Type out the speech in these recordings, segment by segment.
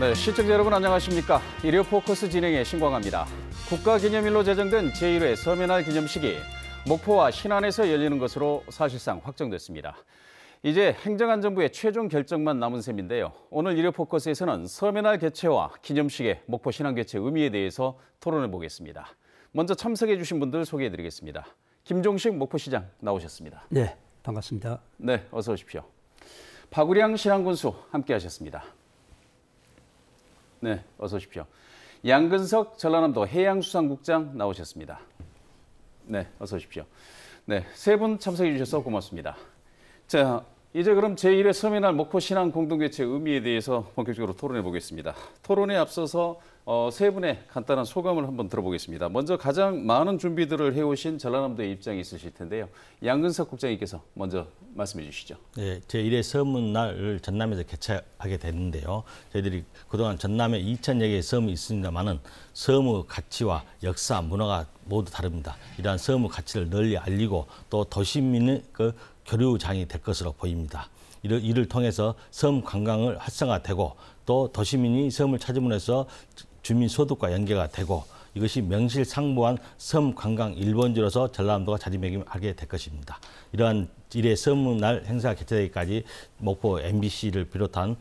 네, 시청자 여러분 안녕하십니까. 일요 포커스 진행의 신광합니다. 국가기념일로 제정된 제1회 서민날 기념식이 목포와 신안에서 열리는 것으로 사실상 확정됐습니다. 이제 행정안전부의 최종 결정만 남은 셈인데요. 오늘 일요 포커스에서는 서민날 개최와 기념식의 목포 신안 개최 의미에 대해서 토론해 보겠습니다. 먼저 참석해 주신 분들 소개해 드리겠습니다. 김종식 목포시장 나오셨습니다. 네, 반갑습니다. 네, 어서 오십시오. 박우량 신안군수 함께 하셨습니다. 네, 어서 오십시오. 양근석 전라남도 해양수산국장 나오셨습니다. 네, 어서 오십시오. 네, 세 분 참석해 주셔서 고맙습니다. 자, 이제 그럼 제1회 서민날 목포 신안 공동개최 의미에 대해서 본격적으로 토론해 보겠습니다. 토론에 앞서서 세 분의 간단한 소감을 한번 들어보겠습니다. 먼저 가장 많은 준비들을 해오신 전라남도의 입장이 있으실 텐데요. 양근석 국장님께서 먼저 말씀해 주시죠. 네, 제1회 서문날을 전남에서 개최하게 됐는데요. 저희들이 그동안 전남에 2,000여 개의 섬이 있습니다만은 섬의 가치와 역사, 문화가 모두 다릅니다. 이러한 섬의 가치를 널리 알리고 또 도시민의 교류장이 될 것으로 보입니다. 이를 통해서 섬 관광을 활성화되고 또 도시민이 섬을 찾음으로 해서 주민 소득과 연계가 되고 이것이 명실상부한 섬 관광 1번지로서 전라남도가 자리매김하게 될 것입니다. 이러한 1회 서문날 행사 개최되기까지 목포 MBC를 비롯한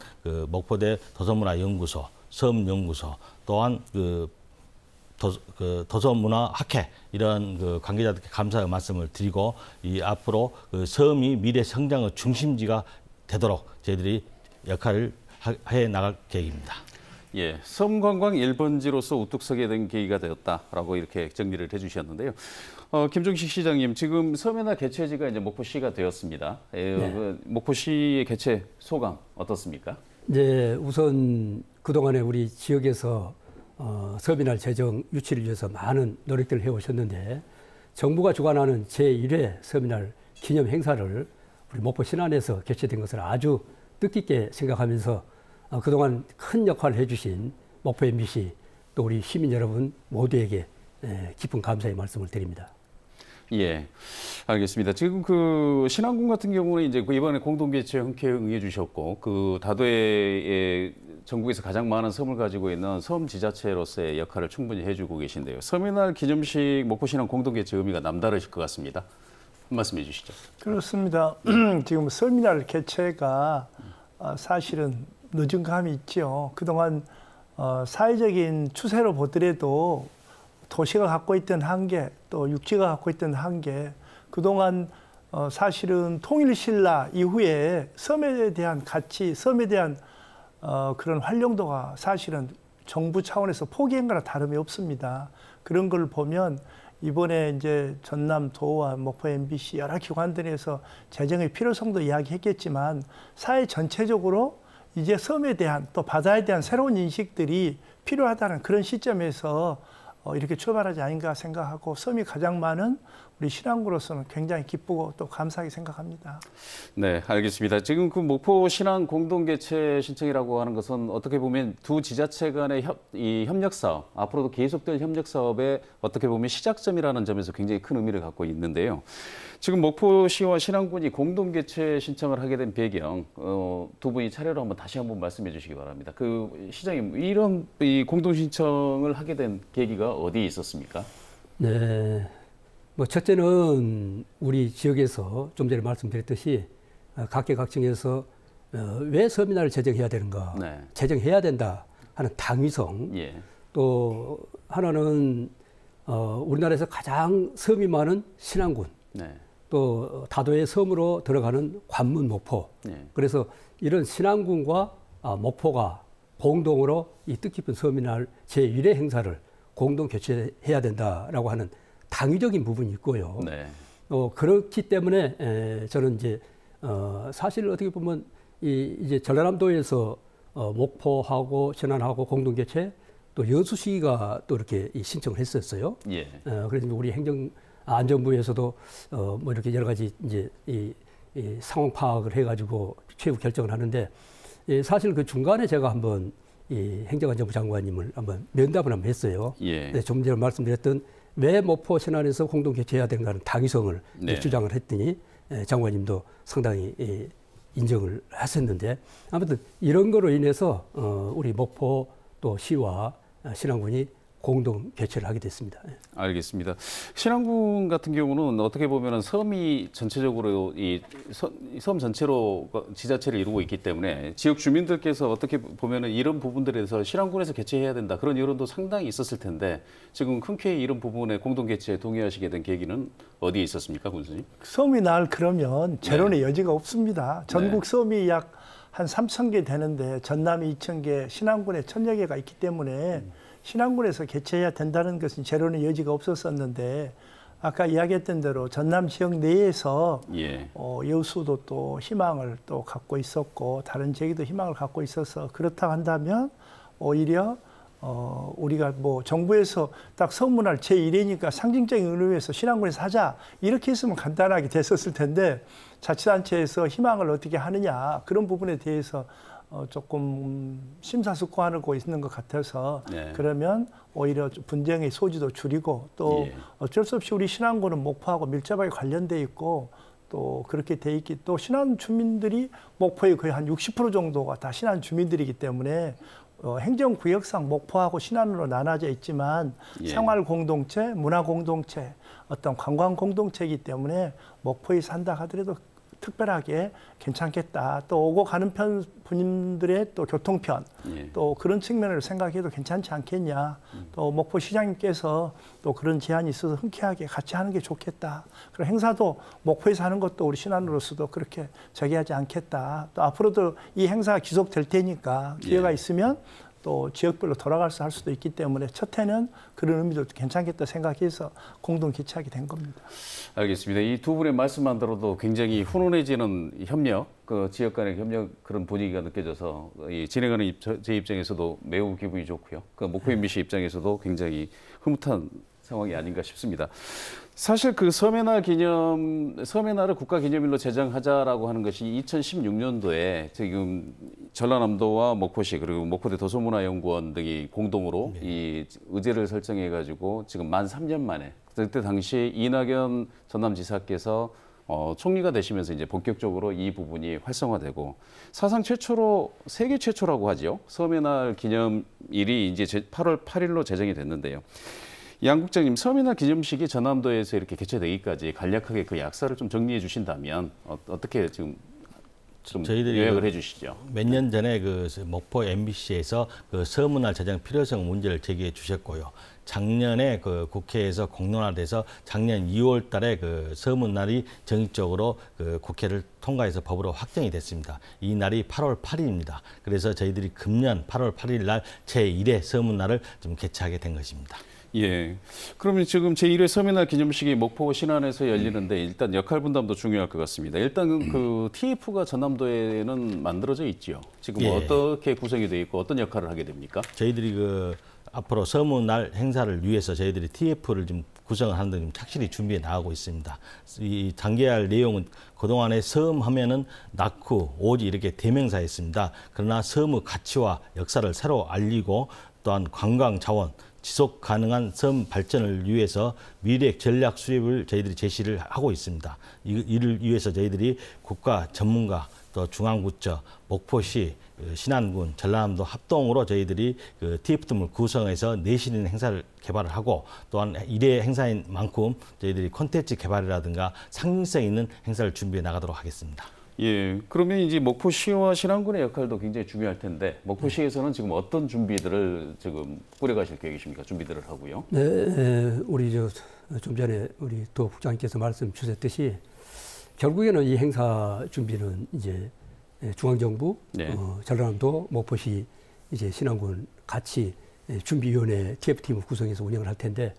목포대 도서문화연구소, 섬연구소 또한 도서문화학회 이런 관계자들께 감사의 말씀을 드리고 앞으로 섬이 미래 성장의 중심지가 되도록 저희들이 역할을 해 나갈 계획입니다. 예, 섬관광 1번지로서 우뚝 서게 된 계기가 되었다라고 이렇게 정리를 해주셨는데요. 김종식 시장님, 지금 서민날 개최지가 이제 목포시가 되었습니다. 네. 목포시의 개최 소감 어떻습니까? 네, 우선 그동안에 우리 지역에서 서민날 제정 유치를 위해서 많은 노력들을 해오셨는데 정부가 주관하는 제1회 서민날 기념 행사를 우리 목포 신안에서 개최된 것을 아주 뜻깊게 생각하면서 그동안 큰 역할을 해주신 목포 MBC 또 우리 시민 여러분 모두에게 깊은 감사의 말씀을 드립니다. 예, 알겠습니다. 지금 신안군 같은 경우는 이제 이번에 공동개최 흔쾌히 응해주셨고 다도해에 전국에서 가장 많은 섬을 가지고 있는 섬 지자체로서의 역할을 충분히 해주고 계신데요. 서민날 기념식 목포 신안 공동개최 의미가 남다르실 것 같습니다. 한 말씀 해주시죠. 그렇습니다. 지금 서민날 개최가 사실은 늦은 감이 있죠. 그동안 사회적인 추세로 보더라도 도시가 갖고 있던 한계, 또 육지가 갖고 있던 한계, 그동안 사실은 통일신라 이후에 섬에 대한 가치, 섬에 대한 그런 활용도가 사실은 정부 차원에서 포기한 거나 다름이 없습니다. 그런 걸 보면 이번에 이제 전남도와 목포 MBC 여러 기관들에서 재정의 필요성도 이야기했겠지만 사회 전체적으로 이제 섬에 대한 또 바다에 대한 새로운 인식들이 필요하다는 그런 시점에서 이렇게 출발하지 아닌가 생각하고 섬이 가장 많은 우리 신안구로서는 굉장히 기쁘고 또 감사하게 생각합니다. 네, 알겠습니다. 지금 목포 신안 공동개최 신청이라고 하는 것은 어떻게 보면 두 지자체 간의 이 협력 사업, 앞으로도 계속될 협력 사업의 어떻게 보면 시작점이라는 점에서 굉장히 큰 의미를 갖고 있는데요. 지금 목포시와 신안군이 공동개최 신청을 하게 된 배경, 두 분이 차례로 다시 한번 말씀해 주시기 바랍니다. 시장님, 이런 공동신청을 하게 된 계기가 어디에 있었습니까? 네. 첫째는 우리 지역에서 좀 전에 말씀드렸듯이 각계각층에서 왜 서민날을 제정해야 되는가, 네. 제정해야 된다 하는 당위성, 예. 또 하나는 우리나라에서 가장 섬이 많은 신안군, 네. 또 다도의 섬으로 들어가는 관문 목포. 네. 그래서 이런 신안군과 목포가 공동으로 이 뜻깊은 서민날 제1회 행사를 공동 개최해야 된다라고 하는 당위적인 부분이 있고요. 네. 그렇기 때문에 저는 이제 사실 어떻게 보면 이제 전라남도에서 목포하고 신안하고 공동 개최 또 여수시가 또 이렇게 신청을 했었어요. 예. 그래서 우리 행정안전부에서도 뭐 이렇게 여러 가지 이제 이 상황 파악을 해가지고 최후 결정을 하는데 사실 그 중간에 제가 한번 이 행정안전부 장관님을 한번 면담을 한번 했어요. 예. 네, 좀 전에 말씀드렸던 왜 목포 신안에서 공동 개최해야 되는가는 당위성을 네. 주장을 했더니 장관님도 상당히 인정을 했었는데 아무튼 이런 거로 인해서 우리 목포 또 시와 신안군이 공동 개최를 하게 됐습니다. 알겠습니다. 신안군 같은 경우는 어떻게 보면은 섬이 전체적으로 이 섬 전체로 지자체를 이루고 있기 때문에 지역 주민들께서 어떻게 보면은 이런 부분들에서 신안군에서 개최해야 된다 그런 여론도 상당히 있었을 텐데 지금 흔쾌히 이런 부분에 공동 개최에 동의하시게 된 계기는 어디에 있었습니까, 군수님? 섬이 날 그러면 재론의 여지가 없습니다. 전국 네. 섬이 약 한 3,000개 되는데 전남이 2,000개, 신안군에 1,000여 개가 있기 때문에 신안군에서 개최해야 된다는 것은 재론의 여지가 없었었는데 아까 이야기했던 대로 전남 지역 내에서 예. 여수도 또 희망을 또 갖고 있었고 다른 지역도 희망을 갖고 있어서 그렇다 한다면 오히려 우리가 뭐 정부에서 딱 선문할 제1회니까 상징적인 의미에서 신안군에서 하자 이렇게 했으면 간단하게 됐었을 텐데 자치단체에서 희망을 어떻게 하느냐 그런 부분에 대해서 조금 심사숙고하고 있는 것 같아서 네. 그러면 오히려 분쟁의 소지도 줄이고 또 예. 어쩔 수 없이 우리 신안군은 목포하고 밀접하게 관련돼 있고 또 그렇게 돼 있기 또 신안 주민들이 목포의 거의 한 60% 정도가 다 신안 주민들이기 때문에 행정구역상 목포하고 신안으로 나눠져 있지만 예. 생활 공동체, 문화 공동체, 어떤 관광 공동체이기 때문에 목포에 산다 하더라도 특별하게 괜찮겠다. 또 오고 가는 분들의 또 교통편, 예. 또 그런 측면을 생각해도 괜찮지 않겠냐. 또 목포 시장님께서 또 그런 제안이 있어서 흔쾌하게 같이 하는 게 좋겠다. 그리고 행사도 목포에서 하는 것도 우리 신안으로서도 그렇게 저기하지 않겠다. 또 앞으로도 이 행사가 지속될 테니까 기회가 예. 있으면 또 지역별로 돌아가서 할 수도 있기 때문에 첫 해는 그런 의미도 괜찮겠다 생각해서 공동 개최하게 된 겁니다. 알겠습니다. 이 두 분의 말씀만 들어도 굉장히 훈훈해지는 협력, 그 지역 간의 협력 그런 분위기가 느껴져서 이 진행하는 제 입장에서도 매우 기분이 좋고요. 그 목포 MBC 입장에서도 굉장히 흐뭇한 상황이 아닌가 싶습니다. 사실 그 섬의 날을 국가기념일로 제정하자라고 하는 것이 2016년도에 지금 전라남도와 목포시 그리고 목포대 도서문화연구원 등이 공동으로 이 의제를 설정해가지고 지금 만 3년 만에 그때 당시 이낙연 전남지사께서 총리가 되시면서 이제 본격적으로 이 부분이 활성화되고 사상 최초로 세계 최초라고 하죠. 섬의 날 기념일이 이제 8월 8일로 제정이 됐는데요. 양 국장님, 섬의 날 기념식이 전남도에서 이렇게 개최되기까지 간략하게 그 약사를 좀 정리해 주신다면 어떻게 지금 좀 저희들이 요약을 해주시죠. 몇 년 전에 그 목포 MBC에서 그 섬문화 제정 필요성 문제를 제기해 주셨고요. 작년에 그 국회에서 공론화돼서 작년 2월달에 그 섬문날이 정식적으로 그 국회를 통과해서 법으로 확정이 됐습니다. 이 날이 8월 8일입니다. 그래서 저희들이 금년 8월 8일 날 제1회 섬문날을 좀 개최하게 된 것입니다. 예. 그러면 지금 제1회 섬의 날 기념식이 목포 신안에서 열리는데 일단 역할 분담도 중요할 것 같습니다. 일단 그 TF가 전남도에는 만들어져 있죠. 지금 예. 어떻게 구성이 되어 있고 어떤 역할을 하게 됩니까? 저희들이 그 앞으로 섬문날 행사를 위해서 저희들이 TF를 좀 구성을 하는 등 좀 착실히 준비해 나가고 있습니다. 이 단계할 내용은 그동안에 섬 하면은 낙후, 오지 이렇게 대명사였습니다. 그러나 섬의 가치와 역사를 새로 알리고 또한 관광 자원, 지속 가능한 섬 발전을 위해서 미래 전략 수립을 저희들이 제시를 하고 있습니다. 이를 위해서 저희들이 국가 전문가 또 중앙부처, 목포시, 신안군, 전라남도 합동으로 저희들이 그 TF팀을 구성해서 내실 행사를 개발을 하고 또한 일회 행사인 만큼 저희들이 콘텐츠 개발이라든가 상징성 있는 행사를 준비해 나가도록 하겠습니다. 예, 그러면 이제 목포시와 신안군의 역할도 굉장히 중요할 텐데 목포시에서는 지금 어떤 준비들을 지금 꾸려가실 계획이십니까? 준비들을 하고요. 네, 우리 좀 전에 우리 도 국장님께서 말씀 주셨듯이 결국에는 이 행사 준비는 이제 중앙정부, 네. 전라남도, 목포시, 이제 신안군 같이 준비위원회 TF팀을 구성해서 운영을 할 텐데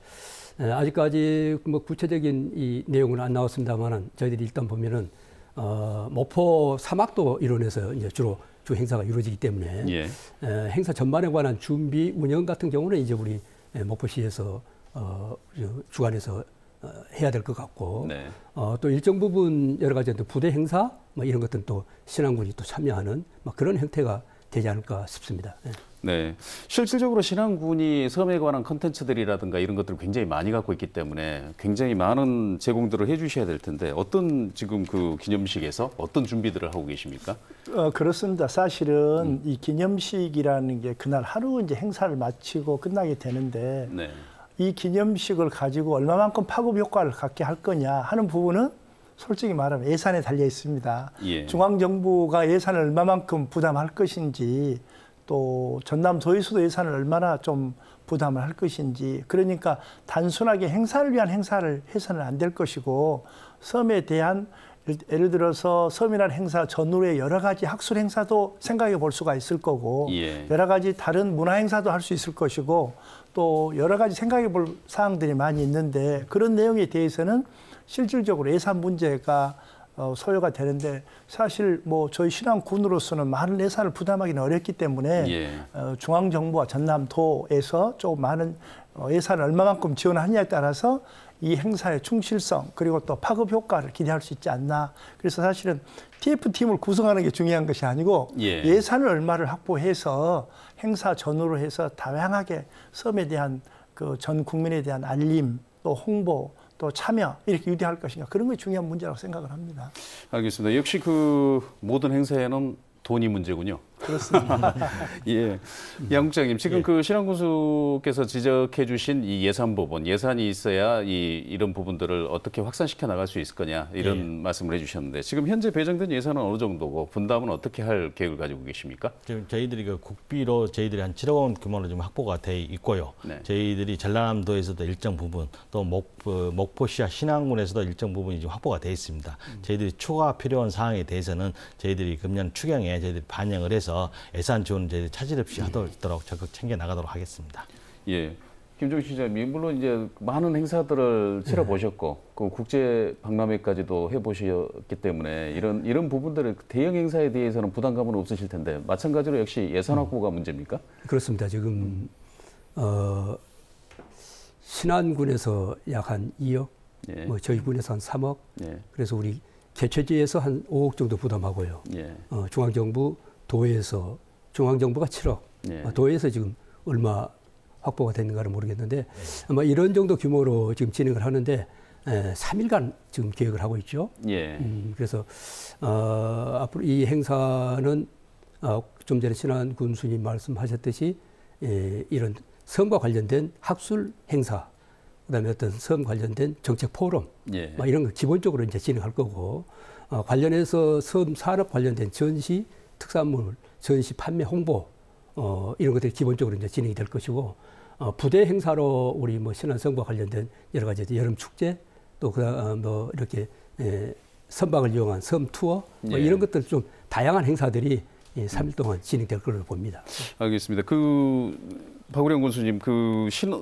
아직까지 뭐 구체적인 이 내용은 안 나왔습니다만은 저희들이 일단 보면은 목포 사막도 일원에서 이제 주로 주 행사가 이루어지기 때문에 예. 행사 전반에 관한 준비 운영 같은 경우는 이제 우리 목포시에서 주관해서 해야 될 것 같고 네. 또 일정 부분 여러 가지 부대 행사 뭐 이런 것들은 또 신안군이 또 참여하는 뭐 그런 형태가 되지 않을까 싶습니다. 네. 네, 실질적으로 신안군이 섬에 관한 컨텐츠들이라든가 이런 것들을 굉장히 많이 갖고 있기 때문에 굉장히 많은 제공들을 해주셔야 될 텐데 어떤 지금 그 기념식에서 어떤 준비들을 하고 계십니까? 그렇습니다. 사실은 이 기념식이라는 게 그날 하루 이제 행사를 마치고 끝나게 되는데 네. 이 기념식을 가지고 얼마만큼 파급 효과를 갖게 할 거냐 하는 부분은 솔직히 말하면 예산에 달려 있습니다. 예. 중앙정부가 예산을 얼마만큼 부담할 것인지 또 전남도에서도 예산을 얼마나 좀 부담을 할 것인지 그러니까 단순하게 행사를 위한 행사를 해서는 안 될 것이고 섬에 대한 예를 들어서 섬이라는 행사 전후에 여러 가지 학술 행사도 생각해 볼 수가 있을 거고 예. 여러 가지 다른 문화 행사도 할 수 있을 것이고 또 여러 가지 생각해 볼 사항들이 많이 있는데 그런 내용에 대해서는 실질적으로 예산 문제가 소요가 되는데 사실 뭐 저희 신안군으로서는 많은 예산을 부담하기는 어렵기 때문에 예. 중앙정부와 전남도에서 좀 많은 예산을 얼마만큼 지원하느냐에 따라서 이 행사의 충실성 그리고 또 파급 효과를 기대할 수 있지 않나. 그래서 사실은 TF팀을 구성하는 게 중요한 것이 아니고 예. 예산을 얼마를 확보해서 행사 전후로 해서 다양하게 섬에 대한 그 전 국민에 대한 알림 또 홍보 또 참여 이렇게 유도할 것인가 그런 게 중요한 문제라고 생각을 합니다. 알겠습니다. 역시 그 모든 행사에는 돈이 문제군요. 그렇습니다. 예, 양 국장님 지금 그 신안군수께서 지적해 주신 이 예산 부분, 예산이 있어야 이런 부분들을 어떻게 확산시켜 나갈 수 있을 거냐 이런 말씀을 해주셨는데 지금 현재 배정된 예산은 어느 정도고 분담은 어떻게 할 계획을 가지고 계십니까? 지금 저희들이 그 국비로 저희들이 한 7억 원 규모로 좀 확보가 돼 있고요. 네. 저희들이 전라남도에서도 일정 부분 또 목포시와 신안군에서도 일정 부분이 좀 확보가 돼 있습니다. 저희들이 추가 필요한 사항에 대해서는 저희들이 금년 추경에 저희들이 반영을 해서 예산 지원을 저희들이 차질 없이 하도록 적극 챙겨 나가도록 하겠습니다. 예. 김종신 시장님, 물론 이제 많은 행사들을 치러 보셨고, 그 국제 박람회까지도 해보셨기 때문에 이런 부분들의 대형 행사에 대해서는 부담감은 없으실 텐데 마찬가지로 역시 예산 확보가 문제입니까? 그렇습니다. 지금 신안군에서 약 한 2억, 예. 뭐 저희 군에서 한 3억, 예. 그래서 우리 개최지에서 한 5억 정도 부담하고요. 예. 중앙정부 도에서 중앙정부가 7억, 예. 도에서 지금 얼마 확보가 됐는가를 모르겠는데 아마 이런 정도 규모로 지금 진행을 하는데 3일간 지금 계획을 하고 있죠. 예. 그래서 앞으로 이 행사는 좀 전에 신안 군수님 말씀하셨듯이 이런 섬과 관련된 학술 행사, 그다음에 어떤 섬 관련된 정책 포럼, 예. 이런 거 기본적으로 이제 진행할 거고 관련해서 섬 산업 관련된 전시, 특산물 전시 판매 홍보 이런 것들이 기본적으로 이제 진행이 될 것이고 부대 행사로 우리 뭐 신안섬과 관련된 여러 가지 여름 축제 또 그다음 뭐 이렇게 선박을 이용한 섬 투어 예. 이런 것들 좀 다양한 행사들이 3일 동안 진행될 걸로 봅니다. 알겠습니다. 박우령 군수님,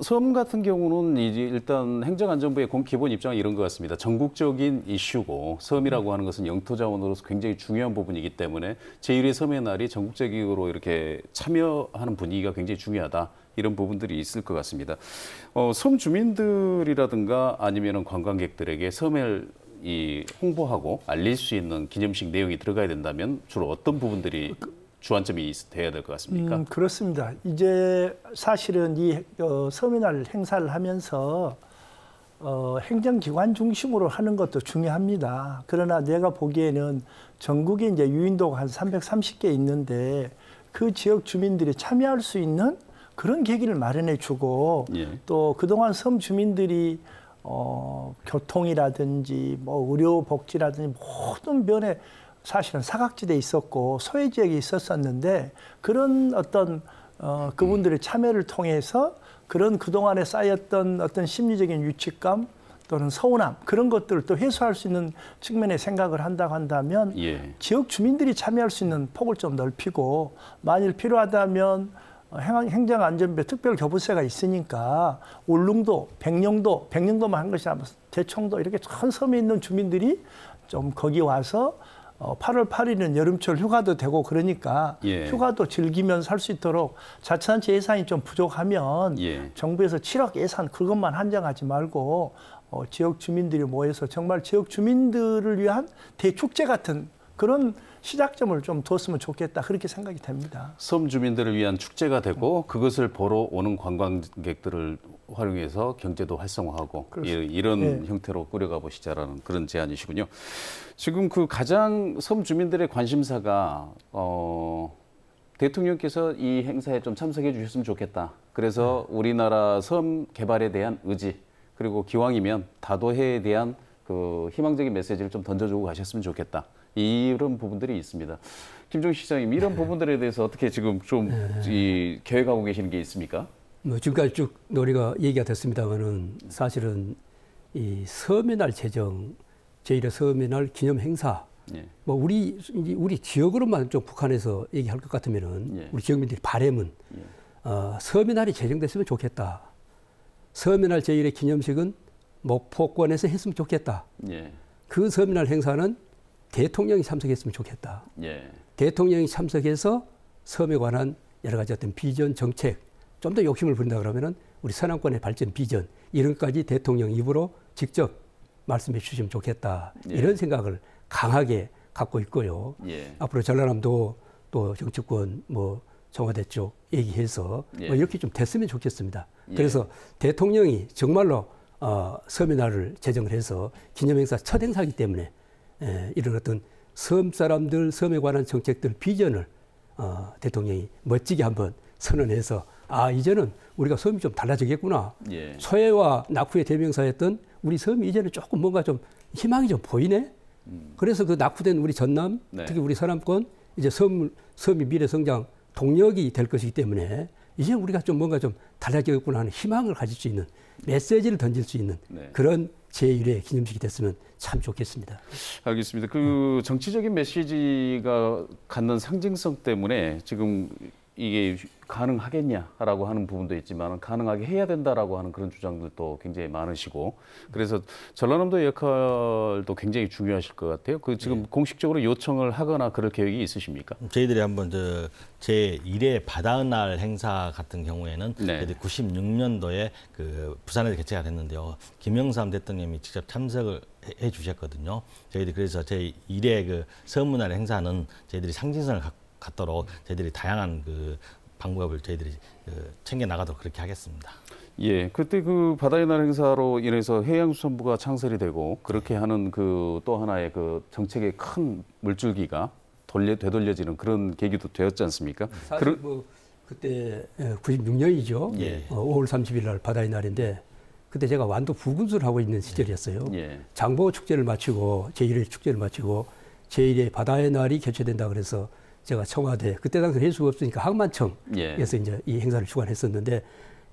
섬 같은 경우는 이제 일단 행정안전부의 기본 입장은 이런 것 같습니다. 전국적인 이슈고 섬이라고 하는 것은 영토 자원으로서 굉장히 중요한 부분이기 때문에 제1회 섬의 날이 전국적으로 이렇게 참여하는 분위기가 굉장히 중요하다. 이런 부분들이 있을 것 같습니다. 섬 주민들이라든가 아니면은 관광객들에게 섬을 홍보하고 알릴 수 있는 기념식 내용이 들어가야 된다면 주로 어떤 부분들이 주안점이 돼야 될 것 같습니까? 그렇습니다. 이제 사실은 이 섬의 날 행사를 하면서 행정기관 중심으로 하는 것도 중요합니다. 그러나 내가 보기에는 전국에 이제 유인도가 한 330개 있는데 그 지역 주민들이 참여할 수 있는 그런 계기를 마련해 주고 예. 또 그동안 섬 주민들이 교통이라든지 뭐 의료 복지라든지 모든 면에 사실은 사각지대에 있었고 소외 지역에 있었었는데 그런 어떤 그분들의 참여를 통해서 그런 그동안에 쌓였던 어떤 심리적인 위축감 또는 서운함 그런 것들을 또 해소할 수 있는 측면에 생각을 한다고 한다면 예. 지역 주민들이 참여할 수 있는 폭을 좀 넓히고 만일 필요하다면 행정안전부에 특별교부세가 있으니까 울릉도, 백령도만 한 것이 아니라 대청도 이렇게 전 섬에 있는 주민들이 좀 거기 와서 8월 8일은 여름철 휴가도 되고 그러니까 예. 휴가도 즐기면서 할 수 있도록 자치단체 예산이 좀 부족하면 예. 정부에서 7억 예산 그것만 한정하지 말고 지역 주민들이 모여서 정말 지역 주민들을 위한 대축제 같은 그런 시작점을 좀 뒀으면 좋겠다 그렇게 생각이 됩니다. 섬 주민들을 위한 축제가 되고 그것을 보러 오는 관광객들을 활용해서 경제도 활성화하고 이런 네. 형태로 꾸려가 보시자라는 그런 제안이시군요. 지금 그 가장 섬 주민들의 관심사가 대통령께서 이 행사에 좀 참석해 주셨으면 좋겠다. 그래서 우리나라 섬 개발에 대한 의지 그리고 기왕이면 다도해에 대한 그 희망적인 메시지를 좀 던져주고 가셨으면 좋겠다. 이런 부분들이 있습니다. 김종식 시장님, 이런 부분들에 대해서 어떻게 지금 좀 계획하고 계시는 게 있습니까? 뭐 지금까지 쭉 우리가 얘기가 됐습니다만은 사실은 이 섬의 날 제정, 제1회 섬의 날 기념 행사, 예. 뭐 우리 지역으로만 좀 북한에서 얘기할 것 같으면은 예. 우리 지역민들이 바람은 섬의 날이 제정됐으면 좋겠다. 섬의 날 제1회 기념식은 목포권에서 했으면 좋겠다. 예. 그 섬의 날 행사는 대통령이 참석했으면 좋겠다. 예. 대통령이 참석해서 섬에 관한 여러 가지 어떤 비전, 정책, 좀 더 욕심을 부린다 그러면은 우리 서남권의 발전 비전, 이런 것까지 대통령 입으로 직접 말씀해 주시면 좋겠다. 예. 이런 생각을 강하게 갖고 있고요. 예. 앞으로 전라남도 또 정치권 뭐 청와대 쪽 얘기해서 예. 뭐 이렇게 좀 됐으면 좋겠습니다. 예. 그래서 대통령이 정말로 섬의 날을 제정을 해서 기념행사 첫 행사이기 때문에 이런 어떤 섬 사람들, 섬에 관한 정책들, 비전을 대통령이 멋지게 한번 선언해서 이제는 우리가 섬이 좀 달라지겠구나. 예. 소해와 낙후의 대명사였던 우리 섬이 이제는 조금 뭔가 좀 희망이 좀 보이네. 그래서 그 낙후된 우리 전남, 네. 특히 우리 서남권 이제 섬이 미래 성장 동력이 될 것이기 때문에 이제 우리가 좀 뭔가 좀 달라지겠구나 하는 희망을 가질 수 있는 메시지를 던질 수 있는 네. 그런 제1회 기념식이 됐으면 참 좋겠습니다. 알겠습니다. 그 정치적인 메시지가 갖는 상징성 때문에 지금 이게 가능하겠냐라고 하는 부분도 있지만 가능하게 해야 된다라고 하는 그런 주장들도 굉장히 많으시고 그래서 전라남도의 역할도 굉장히 중요하실 것 같아요. 그 지금 공식적으로 요청을 하거나 그럴 계획이 있으십니까? 저희들이 한번 제1회 바다의 날 행사 같은 경우에는 네. 96년도에 그 부산에서 개최가 됐는데요. 김영삼 대통령이 직접 참석을 해 주셨거든요. 저희들이 그래서 제1회 그 섬문날 행사는 저희들이 상징성을 갖도록 저희들이 다양한 그 방법을 저희들이 챙겨 나가도록 그렇게 하겠습니다. 예, 그때 그 바다의 날 행사로 인해서 해양수산부가 창설이 되고 그렇게 하는 그 또 하나의 그 정책의 큰 물줄기가 되돌려지는 그런 계기도 되었지 않습니까? 사실 뭐 그때 96년이죠. 예. 5월 30일 날 바다의 날인데 그때 제가 완도 부군수를 하고 있는 시절이었어요. 예. 장보 축제를 마치고 제1회 축제를 마치고 제1회 바다의 날이 개최된다 그래서 제가 청와대 그때 당시 할 수가 없으니까 항만청에서 예. 이제 이 행사를 주관했었는데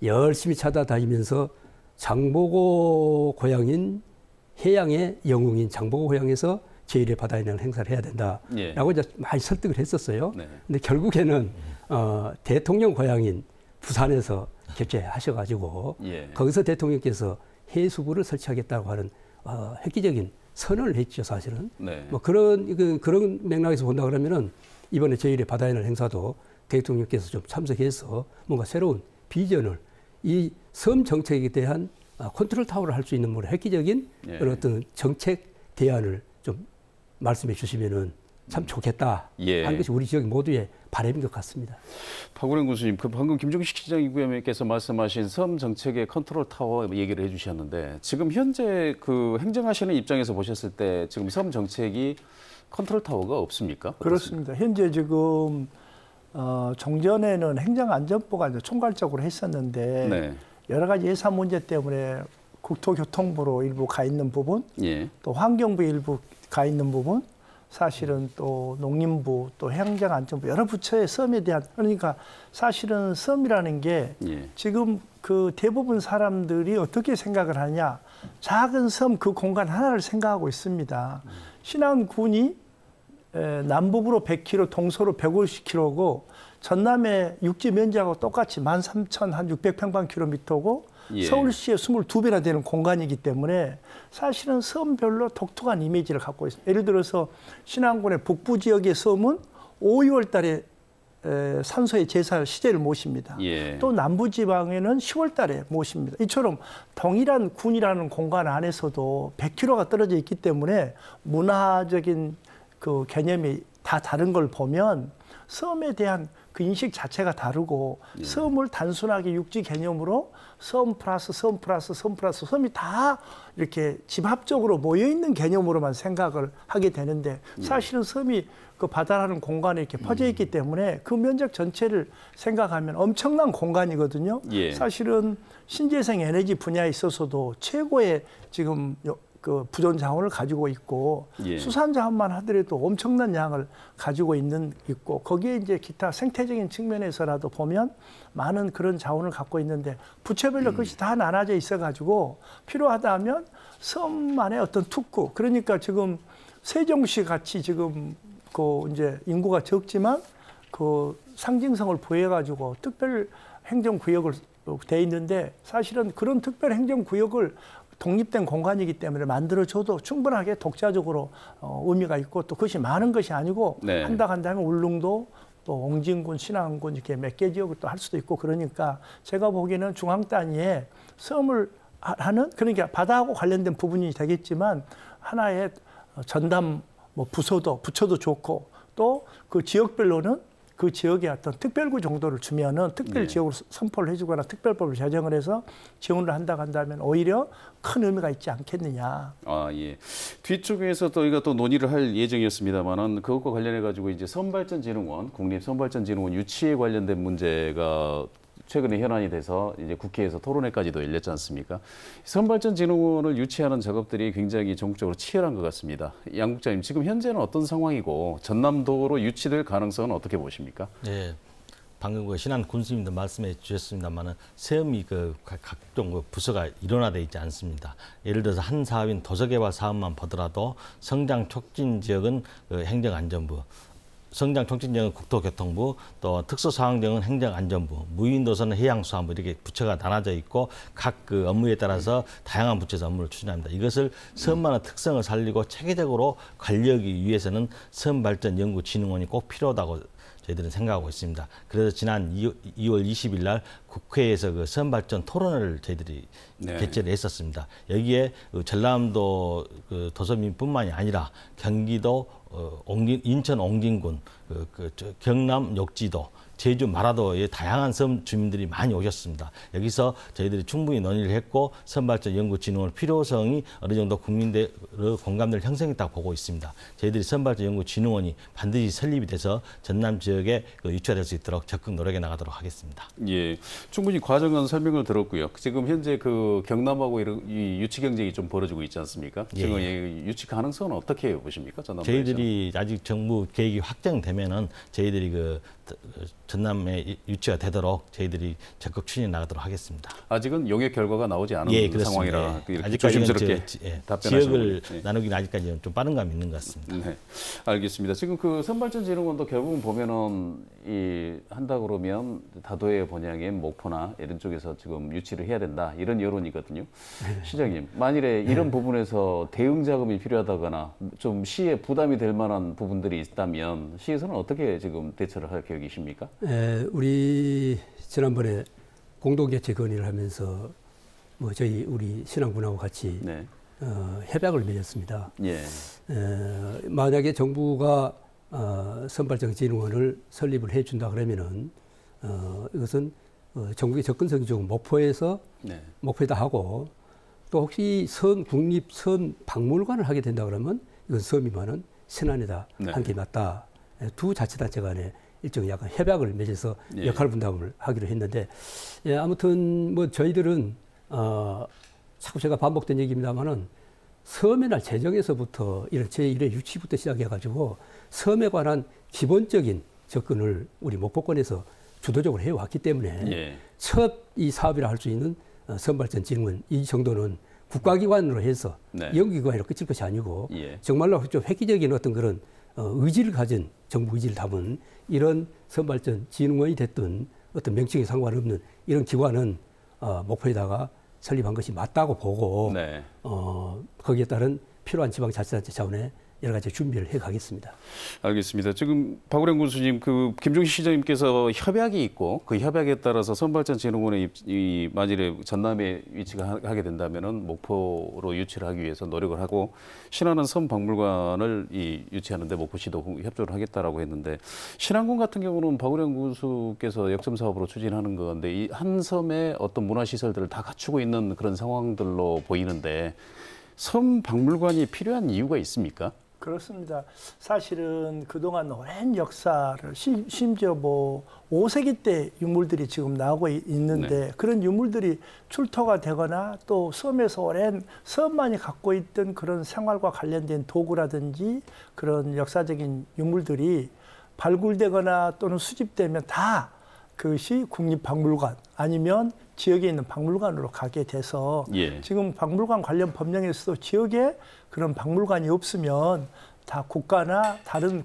열심히 찾아다니면서 장보고 고향인 해양의 영웅인 장보고 고향에서 제1회 바다의 날 행사를 해야 된다라고 예. 이제 많이 설득을 했었어요. 네. 근데 결국에는 대통령 고향인 부산에서 개최하셔가지고 예. 거기서 대통령께서 해수부를 설치하겠다고 하는 획기적인 선언을 했죠, 사실은. 네. 뭐 그런 맥락에서 본다 그러면은 이번에 제1회 바다의 날 행사도 대통령께서 좀 참석해서 뭔가 새로운 비전을 이 섬 정책에 대한 컨트롤 타워를 할 수 있는 뭐 획기적인 예. 그런 어떤 정책 대안을 좀 말씀해 주시면은 참 좋겠다 예. 하는 것이 우리 지역 모두의 바람인 것 같습니다. 박우량 교수님, 그 방금 김종식 시장님께서 말씀하신 섬 정책의 컨트롤 타워 얘기를 해주셨는데 지금 현재 그 행정하시는 입장에서 보셨을 때 지금 섬 정책이 컨트롤 타워가 없습니까? 그렇습니다. 현재 지금 종전에는 행정안전부가 이제 총괄적으로 했었는데 네. 여러 가지 예산 문제 때문에 국토교통부로 일부 가 있는 부분, 예. 또 환경부 일부 가 있는 부분, 사실은 또 농림부, 또 행정안전부 여러 부처의 섬에 대한 그러니까 사실은 섬이라는 게 예. 지금 그 대부분 사람들이 어떻게 생각을 하냐 작은 섬 그 공간 하나를 생각하고 있습니다. 신안군이 남북으로 100km, 동서로 150km고 전남의 육지 면적하고 똑같이 13,600평방킬로미터고 예. 서울시의 22배나 되는 공간이기 때문에 사실은 섬별로 독특한 이미지를 갖고 있습니다. 예를 들어서 신안군의 북부 지역의 섬은 5, 6월 달에 산소의 제사 시제를 모십니다. 예. 또 남부지방에는 10월 달에 모십니다. 이처럼 동일한 군이라는 공간 안에서도 100km가 떨어져 있기 때문에 문화적인 그 개념이 다 다른 걸 보면 섬에 대한 그 인식 자체가 다르고 예. 섬을 단순하게 육지 개념으로 섬 플러스 섬 플러스 섬 플러스 섬이 다 이렇게 집합적으로 모여 있는 개념으로만 생각을 하게 되는데 사실은 섬이 그 바다라는 공간에 이렇게 퍼져 있기 때문에 그 면적 전체를 생각하면 엄청난 공간이거든요. 예. 사실은 신재생 에너지 분야에 있어서도 최고의 지금 그 부존 자원을 가지고 있고 예. 수산 자원만 하더라도 엄청난 양을 가지고 있고 거기에 이제 기타 생태적인 측면에서라도 보면 많은 그런 자원을 갖고 있는데 부처별로 그것이 다 나눠져 있어 가지고 필요하다 하면 섬만의 어떤 특구 그러니까 지금 세종시 같이 지금 그 이제 인구가 적지만 그 상징성을 부여해 가지고 특별 행정구역을 돼 있는데 사실은 그런 특별 행정구역을 독립된 공간이기 때문에 만들어줘도 충분하게 독자적으로 의미가 있고 또 그것이 많은 것이 아니고 네. 한다면 울릉도 또 옹진군, 신안군 이렇게 몇 개 지역을 또 할 수도 있고 그러니까 제가 보기에는 중앙 단위에 섬을 하는 그러니까 바다하고 관련된 부분이 되겠지만 하나의 전담 뭐 부처도 좋고 또 그 지역별로는 그 지역의 어떤 특별구 정도를 주면은 특별 지역으로 선포를 해주거나 특별법을 제정을 해서 지원을 한다면 오히려 큰 의미가 있지 않겠느냐. 아, 예. 뒤쪽에서 저희가 또 논의를 할 예정이었습니다만은 그것과 관련해 가지고 이제 선발전진흥원, 국립선발전진흥원 유치에 관련된 문제가 최근에 현안이 돼서 이제 국회에서 토론회까지도 열렸지 않습니까? 선발전진흥원을 유치하는 작업들이 굉장히 전국적으로 치열한 것 같습니다. 양 국장님, 지금 현재는 어떤 상황이고 전남도로 유치될 가능성은 어떻게 보십니까? 네. 방금 그 신한 군수님도 말씀해 주셨습니다만은 세음이 그 각종 그 부서가 일원화되어 있지 않습니다. 예를 들어서 한 사업인 도서개발 사업만 보더라도 성장 촉진 지역은 그 행정안전부, 성장 촉진 지역은 국토교통부, 또 특수상황 지역은 행정안전부, 무인도서는 해양수산부 이렇게 부처가 나눠져 있고 각 그 업무에 따라서 다양한 부처에서 업무를 추진합니다. 이것을 섬만의 특성을 살리고 체계적으로 관리하기 위해서는 섬발전연구진흥원이 꼭 필요하다고 저희들은 생각하고 있습니다. 그래서 지난 2월 20일 날 국회에서 그 섬발전 토론회를 저희들이 개최를 했었습니다. 여기에 전남도 그 도서민뿐만이 아니라 경기도 인천 옹진군, 경남 욕지도, 제주 마라도의 다양한 섬 주민들이 많이 오셨습니다. 여기서 저희들이 충분히 논의를 했고 선발전 연구진흥원 필요성이 어느 정도 국민들의 공감대를 형성했다고 보고 있습니다. 저희들이 선발전 연구진흥원이 반드시 설립이 돼서 전남 지역에 유치화될 수 있도록 적극 노력해 나가도록 하겠습니다. 예, 충분히 과정은 설명을 들었고요. 지금 현재 그 경남하고 이 유치 경쟁이 좀 벌어지고 있지 않습니까? 지금 유치 가능성은 어떻게 보십니까? 전남도에서는? 저희들이 아직 정부 계획이 확정되면은 저희들이 그 전남에 유치가 되도록 저희들이 적극 추진해 나가도록 하겠습니다. 아직은 용역 결과가 나오지 않은 상황이라 이렇게 조심스럽게 지역을 나누기는 아직까지 좀 빠른 감이 있는 것 같습니다. 네, 알겠습니다. 지금 그 선발전진흥원도 결국은 보면은 한다 그러면 다도해 번향인 목포나 이런 쪽에서 지금 유치를 해야 된다 이런 여론이거든요. 시장님, 만일에 이런 부분에서 대응 자금이 필요하다거나 좀 시에 부담이 될 만한 부분들이 있다면 시에서는 어떻게 지금 대처를 할 계획이십니까? 우리 지난번에 공동개최 건의를 하면서 뭐 우리 신안군하고 같이 협약을 맺었습니다. 예. 만약에 정부가 선발전진흥원을 설립을 해준다 그러면은 이것은 전국의 접근성이 좋은 목포에다 하고 또 혹시 국립선 박물관을 하게 된다 그러면 이건 섬이면은 신안에다 한 게 맞다. 두 자치단체 간에 일종의 약간 협약을 맺어서 역할 분담을 하기로 했는데 아무튼 뭐 저희들은 자꾸 제가 반복된 얘기입니다만은 섬의 날 제정에서부터 이런 제1회 유치부터 시작해가지고 섬에 관한 기본적인 접근을 우리 목포권에서 주도적으로 해왔기 때문에 첫 이 사업이라 할 수 있는 선발전진흥원 이 정도는 국가기관으로 해서 연구기관으로 끝일 것이 아니고 정말로 좀 획기적인 어떤 그런 의지를 가진 정부 의지를 담은 이런 선발전진흥원이 됐든 어떤 명칭에 상관없는 이런 기관은 목포에다가 설립한 것이 맞다고 보고 거기에 따른 필요한 지방자치단체 차원의 여러 가지 준비를 해 가겠습니다. 알겠습니다. 지금 박우량 군수님, 그 김종식 시장님께서 협약이 있고 그 협약에 따라서 선발전진흥원의 만일에 전남에 위치가 하게 된다면은 목포로 유치를 하기 위해서 노력을 하고 신안은 섬박물관을 유치하는데 목포시도 협조를 하겠다라고 했는데 신안군 같은 경우는 박우량 군수께서 역점 사업으로 추진하는 건데 이 한 섬에 어떤 문화 시설들을 다 갖추고 있는 그런 상황들로 보이는데 섬박물관이 필요한 이유가 있습니까? 그렇습니다. 사실은 그동안 오랜 역사를 심지어 뭐 5세기 때 유물들이 지금 나오고 있는데 네. 그런 유물들이 출토가 되거나 또 섬에서 오랜 섬만이 갖고 있던 그런 생활과 관련된 도구라든지 그런 역사적인 유물들이 발굴되거나 또는 수집되면 다 그것이 국립박물관 아니면 지역에 있는 박물관으로 가게 돼서 예. 지금 박물관 관련 법령에서도 지역에 그런 박물관이 없으면 다 국가나 다른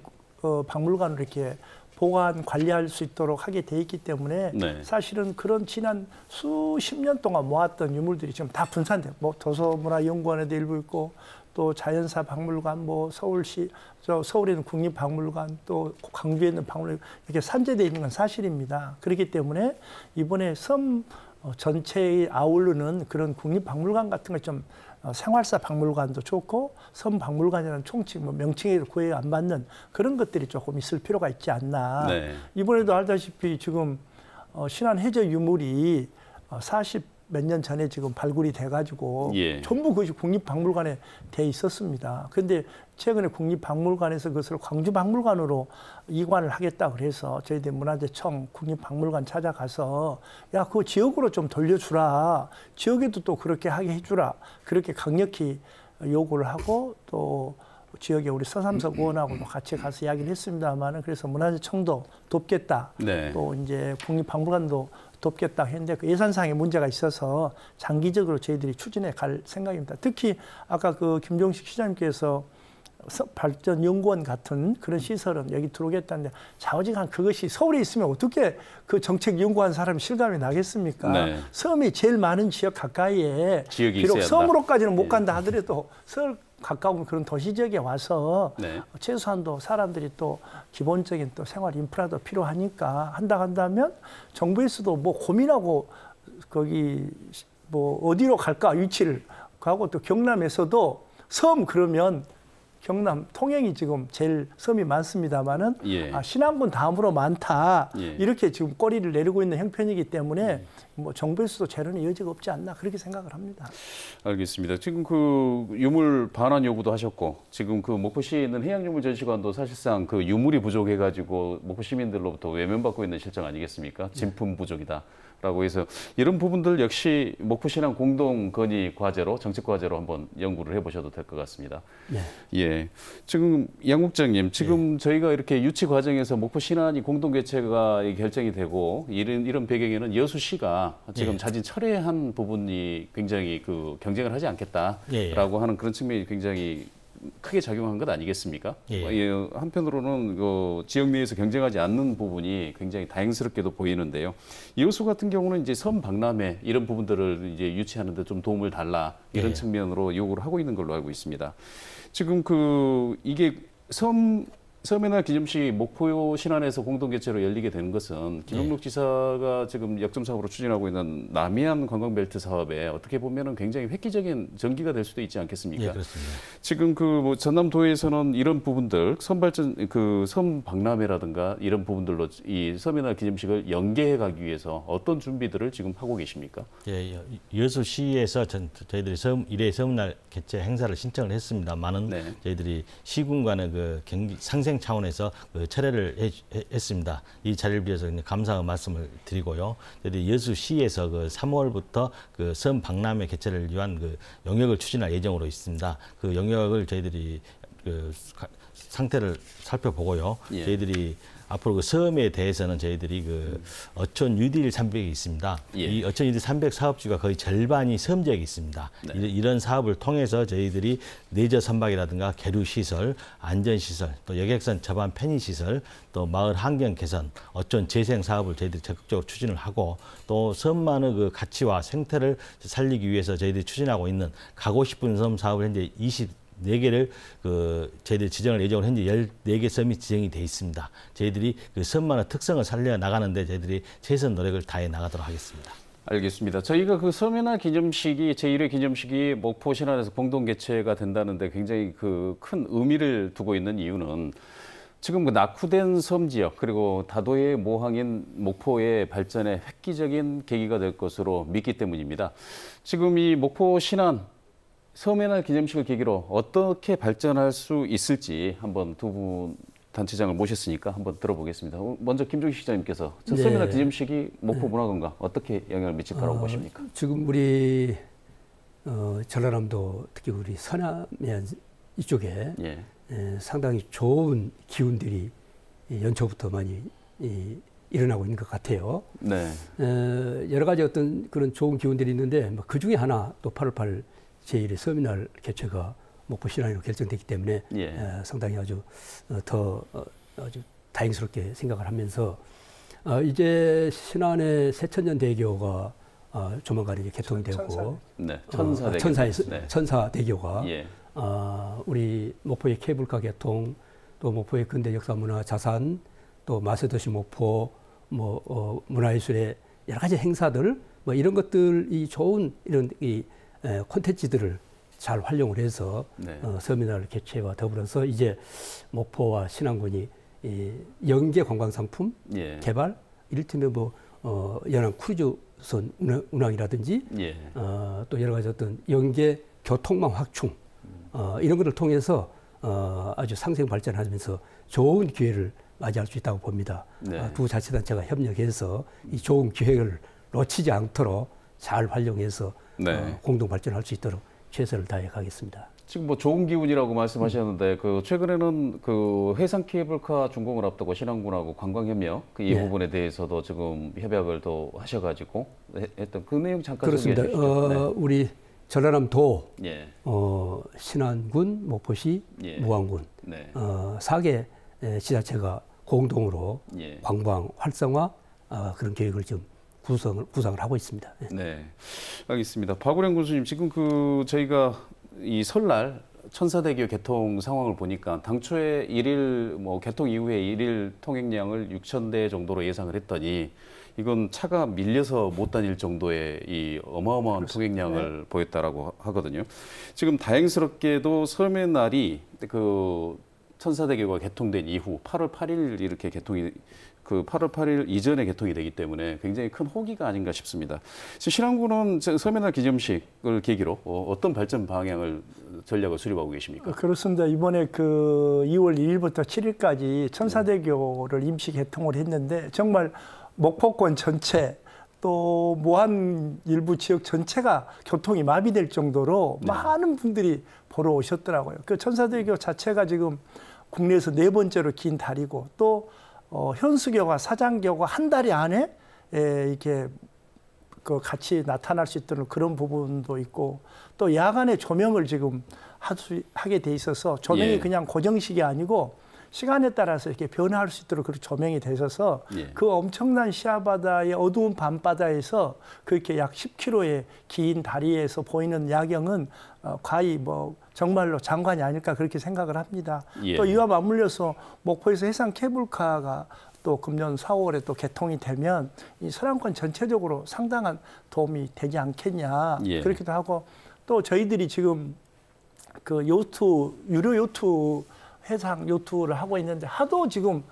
박물관으로 이렇게 보관 관리할 수 있도록 하게 돼 있기 때문에 네. 사실은 그런 지난 수십 년 동안 모았던 유물들이 지금 다 분산돼요. 뭐 도서문화연구원에도 일부 있고 또 자연사 박물관, 뭐 서울시 서울에 있는 국립박물관, 또 광주에 있는 박물관 이렇게 산재되어 있는 건 사실입니다. 그렇기 때문에 이번에 섬 전체에 아우르는 그런 국립박물관 같은 거 좀 생활사 박물관도 좋고 섬박물관이라는 총칭, 뭐 명칭에도 구애 안 받는 그런 것들이 조금 있을 필요가 있지 않나. 네. 이번에도 알다시피 지금 신안 해저 유물이 40 몇 년 전에 지금 발굴이 돼가지고 예. 전부 그것이 국립박물관에 돼 있었습니다. 그런데 최근에 국립박물관에서 그것을 광주박물관으로 이관을 하겠다 그래서 저희들 문화재청 국립박물관 찾아가서 야 그거 지역으로 좀 돌려주라. 지역에도 또 그렇게 하게 해주라. 그렇게 강력히 요구를 하고 또 지역에 우리 서삼석 의원하고도 같이 가서 이야기를 했습니다만은 그래서 문화재청도 돕겠다. 네. 또 이제 국립박물관도 돕겠다 했는데 그 예산상의 문제가 있어서 장기적으로 저희들이 추진해 갈 생각입니다. 특히 아까 그 김종식 시장님께서 발전연구원 같은 그런 시설은 여기 들어오겠다는데 좌우지간 그것이 서울에 있으면 어떻게 그 정책 연구한 사람이 실감이 나겠습니까? 네. 섬이 제일 많은 지역 가까이에 지역이 비록 있어야 섬으로까지는 못 예. 간다 하더라도 서울 가까운 그런 도시 지역에 와서 네. 최소한도 사람들이 또 기본적인 또 생활 인프라도 필요하니까 한다면 정부에서도 뭐 고민하고 거기 뭐 어디로 갈까 위치를 가고 또 경남에서도 섬 그러면 경남 통영이 지금 제일 섬이 많습니다만은 예. 신안군 다음으로 많다 예. 이렇게 지금 꼬리를 내리고 있는 형편이기 때문에 뭐 정부에서도 재론의 여지가 없지 않나 그렇게 생각을 합니다. 알겠습니다. 지금 그 유물 반환 요구도 하셨고 지금 그 목포시에 있는 해양유물전시관도 사실상 그 유물이 부족해가지고 목포 시민들로부터 외면받고 있는 실정 아니겠습니까? 진품 부족이다. 라고 해서 이런 부분들 역시 목포신안 공동 건의 과제로 정책 과제로 한번 연구를 해보셔도 될 것 같습니다. 네. 예, 지금 양 국장님, 지금 저희가 이렇게 유치 과정에서 목포신안이 공동 개최가 결정이 되고 이런 배경에는 여수시가 지금 자진 철회한 부분이 굉장히 그 경쟁을 하지 않겠다라고 하는 그런 측면이 굉장히 크게 작용한 것 아니겠습니까? 예. 한편으로는 그 지역 내에서 경쟁하지 않는 부분이 굉장히 다행스럽게도 보이는데요. 여수 같은 경우는 이제 섬 박람회 이런 부분들을 이제 유치하는 데 좀 도움을 달라 이런 측면으로 요구를 하고 있는 걸로 알고 있습니다. 지금 그 이게 섬의 날 기념식이 목포 신안에서 공동 개최로 열리게 되는 것은 김영록 지사가 지금 역점 사업으로 추진하고 있는 남해안 관광벨트 사업에 어떻게 보면은 굉장히 획기적인 전기가 될 수도 있지 않겠습니까? 예, 그렇습니다. 지금 그 뭐 전남도에서는 이런 부분들 섬발전 그 섬 박람회라든가 이런 부분들로 이 섬의 날 기념식을 연계해 가기 위해서 어떤 준비들을 지금 하고 계십니까? 예, 여수시에서 저희들이 일회 섬날 개최 행사를 신청을 했습니다만은 저희들이 시군과는 그 경기 상생 차원에서 그 철회를 했습니다. 이 자리를 빌어서 감사의 말씀을 드리고요. 저희들이 여수시에서 그 3월부터 그 섬 박람회 개최를 위한 그 영역을 추진할 예정으로 있습니다. 그 영역을 저희들이 그 상태를 살펴보고요. 저희들이 앞으로 그 섬에 대해서는 저희들이 그 어촌 뉴딜 300이 있습니다. 이 어촌 뉴딜 300 사업주가 거의 절반이 섬 지역에 있습니다. 이런 사업을 통해서 저희들이 내저 선박이라든가 계류 시설, 안전 시설, 또 여객선 접안 편의 시설, 또 마을 환경 개선, 어촌 재생 사업을 저희들이 적극적으로 추진을 하고 또 섬만의 그 가치와 생태를 살리기 위해서 저희들이 추진하고 있는 가고 싶은 섬 사업을 현재 4개를 저희들이 지정을 예정으로 현재 14개 섬이 지정이 돼 있습니다. 저희들이 그 섬만의 특성을 살려 나가는데 저희들이 최선 노력을 다해 나가도록 하겠습니다. 알겠습니다. 저희가 그 섬유날 기념식이 제1회 기념식이 목포 신안에서 공동 개최가 된다는데 굉장히 그 큰 의미를 두고 있는 이유는 지금 그 낙후된 섬 지역 그리고 다도의 모항인 목포의 발전에 획기적인 계기가 될 것으로 믿기 때문입니다. 지금 이 목포 신안 섬의 날 기념식을 계기로 어떻게 발전할 수 있을지 한번 두 분 단체장을 모셨으니까 한번 들어보겠습니다. 먼저 김종식 시장님께서 첫 섬의 날 기념식이 목포 문화관광 어떻게 영향을 미칠 거라고 보십니까? 지금 우리 전라남도 특히 우리 서남해 이쪽에 예. 상당히 좋은 기운들이 연초부터 많이 일어나고 있는 것 같아요. 네. 여러 가지 어떤 그런 좋은 기운들이 있는데 그 중에 하나 또 8월 8일 제1회 섬유날 개최가 목포 신안으로 결정됐기 때문에 예. 상당히 아주 아주 다행스럽게 생각을 하면서 이제 신안의 새천년대교가 조만간 이제 개통이 되고 네. 천사대교가 예. 우리 목포의 케이블카 개통, 또 목포의 근대 역사 문화 자산, 또 마세도시 목포, 문화예술의 여러 가지 행사들, 이런 것들이 좋은 이런 콘텐츠들을 잘 활용을 해서 네. 섬유날 개최와 더불어서 이제 목포와 신안군이 연계 관광 상품 예. 개발, 이를테면 연안 크루즈선 운항이라든지 예. 또 여러 가지 어떤 연계 교통망 확충 이런 것을 통해서 아주 상생 발전하면서 좋은 기회를 맞이할 수 있다고 봅니다. 네. 두 자치단체가 협력해서 이 좋은 기회를 놓치지 않도록 잘 활용해서 네. 공동 발전할 수 있도록 최선을 다해 가겠습니다. 지금 좋은 기운이라고 말씀하셨는데 최근에는 해상 케이블카 준공을 앞두고 신안군하고 관광협력 이 예. 부분에 부분에 대해서도 지금 협약을 또 하셔가지고 했던 그 내용 잠깐 그렇습니다. 소개해 주시죠. 네. 우리 전라남도 예. 신안군, 목포시, 예. 무안군 네. 4개 지자체가 공동으로 예. 관광 활성화 그런 계획을 좀 구상을 하고 있습니다. 네, 알겠습니다. 박우량 군수님, 지금 저희가 이 설날 천사대교 개통 상황을 보니까 당초에 개통 이후에 일일 통행량을 6,000대 정도로 예상을 했더니 이건 차가 밀려서 못 다닐 정도의 이 어마어마한 그렇습니다. 통행량을 보였다라고 하거든요. 지금 다행스럽게도 섬의 날이 천사대교가 개통된 이후 8월 8일 이렇게 개통이 8월 8일 이전에 개통이 되기 때문에 굉장히 큰 호기가 아닌가 싶습니다. 신안군은 섬의 날 기념식을 계기로 어떤 발전 방향을 전략을 수립하고 계십니까? 그렇습니다. 이번에 2월 2일부터 7일까지 천사대교를 임시 개통을 했는데 정말 목포권 전체 또 무안 일부 지역 전체가 교통이 마비될 정도로 네. 많은 분들이 보러 오셨더라고요. 천사대교 자체가 지금 국내에서 4번째로 긴 다리고 또 현수교가 사장교가 한 달 안에 이렇게 같이 나타날 수 있도록 그런 부분도 있고 또 야간에 조명을 지금 하게 돼 있어서 조명이 예. 그냥 고정식이 아니고 시간에 따라서 이렇게 변화할 수 있도록 그렇게 조명이 돼 있어서 예. 그 엄청난 시야바다의 어두운 밤바다에서 그렇게 약 10km의 긴 다리에서 보이는 야경은 과히 정말로 장관이 아닐까 그렇게 생각을 합니다. 예. 또 이와 맞물려서 목포에서 해상 케이블카가 또 금년 4월에 또 개통이 되면 이 서남권 전체적으로 상당한 도움이 되지 않겠냐 예. 그렇기도 하고 또 저희들이 지금 유료 요트 해상 요트를 하고 있는데 하도 지금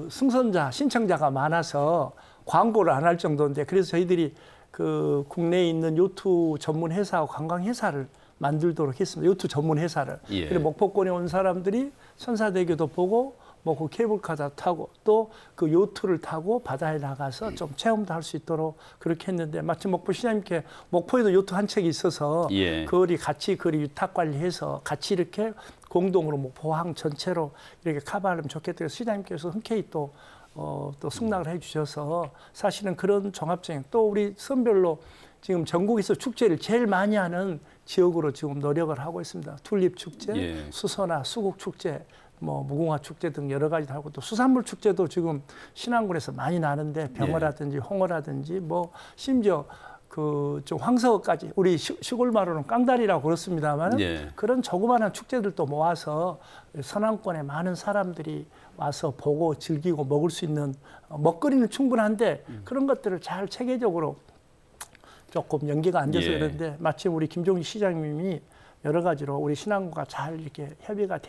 승선자 신청자가 많아서 광고를 안 할 정도인데 그래서 저희들이 국내에 있는 요트 전문 회사와 관광 회사를 만들도록 했습니다. 요트 전문 회사를. 예. 그리고 목포권에 온 사람들이 천사대교도 보고 그 케이블카도 타고 또 그 요트를 타고 바다에 나가서 좀 체험도 할 수 있도록 그렇게 했는데 마침 목포 시장님께 목포에도 요트 한 척이 있어서 예. 같이 유탁 관리해서 같이 이렇게 공동으로 목포항 전체로 이렇게 커버하면 좋겠다. 그래서 시장님께서 흔쾌히 또 승낙을 해주셔서 사실은 그런 종합적인 또 우리 섬별로 지금 전국에서 축제를 제일 많이 하는 지역으로 지금 노력을 하고 있습니다. 튤립 축제, 예. 수소나 수국 축제, 무궁화 축제 등 여러 가지 하고 또 수산물 축제도 지금 신안군에서 많이 나는데 병어라든지 홍어라든지 심지어 그 좀 황석까지 우리 시골 말로는 깡다리라고 그렇습니다만 예. 그런 조그마한 축제들도 모아서 서남권에 많은 사람들이 와서 보고 즐기고 먹을 수 있는 먹거리는 충분한데 그런 것들을 잘 체계적으로 조금 연계가 안 돼서 예. 그런데 마침 우리 김종희 시장님이 여러 가지로 우리 신안군과 잘 이렇게 협의가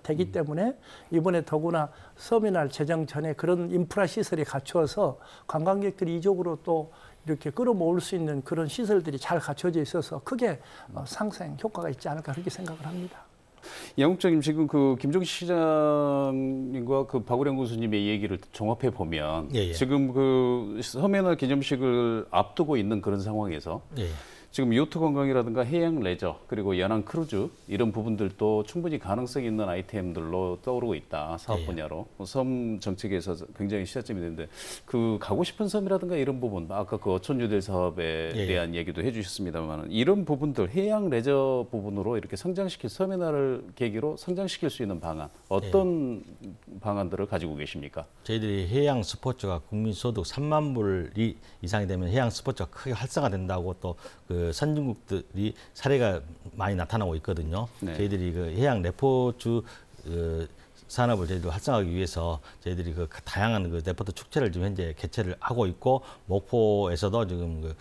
되기 때문에 이번에 더구나 서민날 제정 전에 그런 인프라 시설이 갖추어서 관광객들이 이쪽으로 또 이렇게 끌어모을 수 있는 그런 시설들이 잘 갖춰져 있어서 크게 상생 효과가 있지 않을까 그렇게 생각을 합니다. 양국장님 지금 그 김종시 시장님과 그 박우량 교수님의 얘기를 종합해 보면 예, 예. 지금 그 서면화 기념식을 앞두고 있는 그런 상황에서 예. 지금 요트 관광이라든가 해양 레저 그리고 연안 크루즈 이런 부분들도 충분히 가능성 있는 아이템들로 떠오르고 있다. 사업 예. 분야로. 섬 정책에서 굉장히 시사점이 되는데 그 가고 싶은 섬이라든가 이런 부분 아까 그 어촌 뉴딜 사업에 예. 대한 얘기도 해 주셨습니다만 이런 부분들 해양 레저 부분으로 이렇게 성장시킬 섬의 날을 계기로 성장시킬 수 있는 방안 어떤 방안들을 가지고 계십니까? 저희들이 해양 스포츠가 국민 소득 3만 불 이상이 되면 해양 스포츠가 크게 활성화된다고 또 그 선진국들이 사례가 많이 나타나고 있거든요. 네. 저희들이 그 해양 레포츠 산업을 저희들 활성화하기 위해서 저희들이 그 다양한 그 레포트 축제를 지금 현재 개최를 하고 있고 목포에서도 지금 그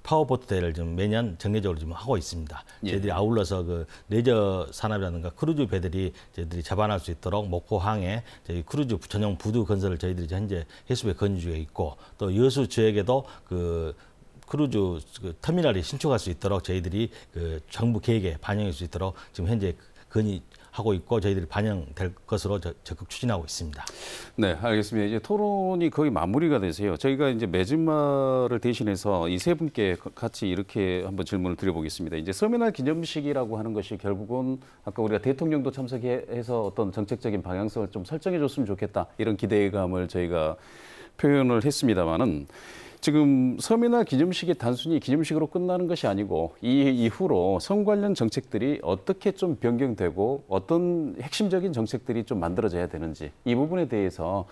파워보트 대회를 지금 매년 정례적으로 지금 하고 있습니다. 예. 저희들이 아울러서 그 레저 산업이라든가 크루즈 배들이 저희들이 잡아날 수 있도록 목포항에 저희 크루즈 전용 부두 건설을 저희들이 현재 해수부에 건의 중에 있고 또 여수 지역에도 그 크루즈 그 터미널이 신축할 수 있도록 저희들이 그 정부 계획에 반영할 수 있도록 지금 현재 건의하고 있고 저희들이 반영될 것으로 적극 추진하고 있습니다. 네, 알겠습니다. 이제 토론이 거의 마무리가 되세요. 저희가 이제 매진말을 대신해서 이 세 분께 같이 이렇게 한번 질문을 드려보겠습니다. 이제 서민날 기념식이라고 하는 것이 결국은 아까 우리가 대통령도 참석해서 어떤 정책적인 방향성을 좀 설정해 줬으면 좋겠다 이런 기대감을 저희가 표현을 했습니다만은 지금 서민날 기념식이 단순히 기념식으로 끝나는 것이 아니고 이 이후로 섬 관련 정책들이 어떻게 좀 변경되고 어떤 핵심적인 정책들이 좀 만들어져야 되는지 이 부분에 대해서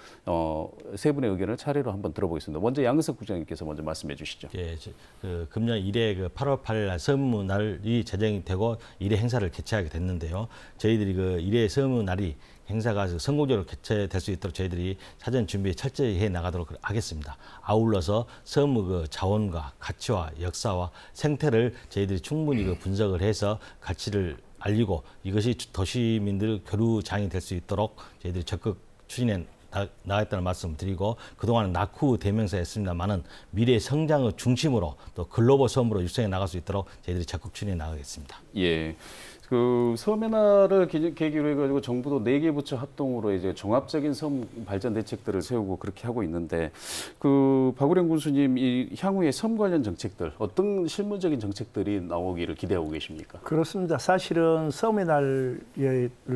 세 분의 의견을 차례로 한번 들어보겠습니다. 먼저 양은석 국장님께서 먼저 말씀해 주시죠. 예, 그 금년 1회 그 8월 8일 날 서문날이 제정이 되고 1회 행사를 개최하게 됐는데요. 저희들이 그 1회 서문날이 행사가 성공적으로 개최될 수 있도록 저희들이 사전 준비 철저히 해 나가도록 하겠습니다. 아울러서 섬의 그 자원과 가치와 역사와 생태를 저희들이 충분히 그 분석을 해서 가치를 알리고 이것이 도시민들 교류장이 될 수 있도록 저희들이 적극 추진해 나가겠다는 말씀을 드리고 그동안 낙후 대명사였습니다만은 미래 성장의 중심으로 또 글로벌 섬으로 육성해 나갈 수 있도록 저희들이 적극 추진해 나가겠습니다. 예. 그 섬의 날을 계기로 해가지고 정부도 4개 부처 합동으로 이제 종합적인 섬 발전 대책들을 세우고 그렇게 하고 있는데 그 박우량 군수님 이 향후에 섬 관련 정책들 어떤 실무적인 정책들이 나오기를 기대하고 계십니까? 그렇습니다. 사실은 섬의 날을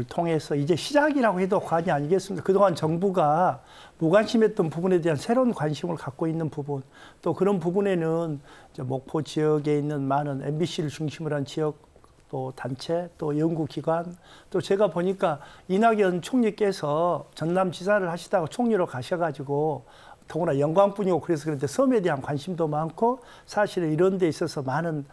통해서 이제 시작이라고 해도 과언이 아니겠습니다. 그동안 정부가 무관심했던 부분에 대한 새로운 관심을 갖고 있는 부분 또 그런 부분에는 이제 목포 지역에 있는 많은 MBC를 중심으로 한 지역 또 단체, 또 연구기관, 또 제가 보니까 이낙연 총리께서 전남지사를 하시다가 총리로 가셔가지고 더구나 영광뿐이고 그래서 그런데 섬에 대한 관심도 많고 사실은 이런 데 있어서 많은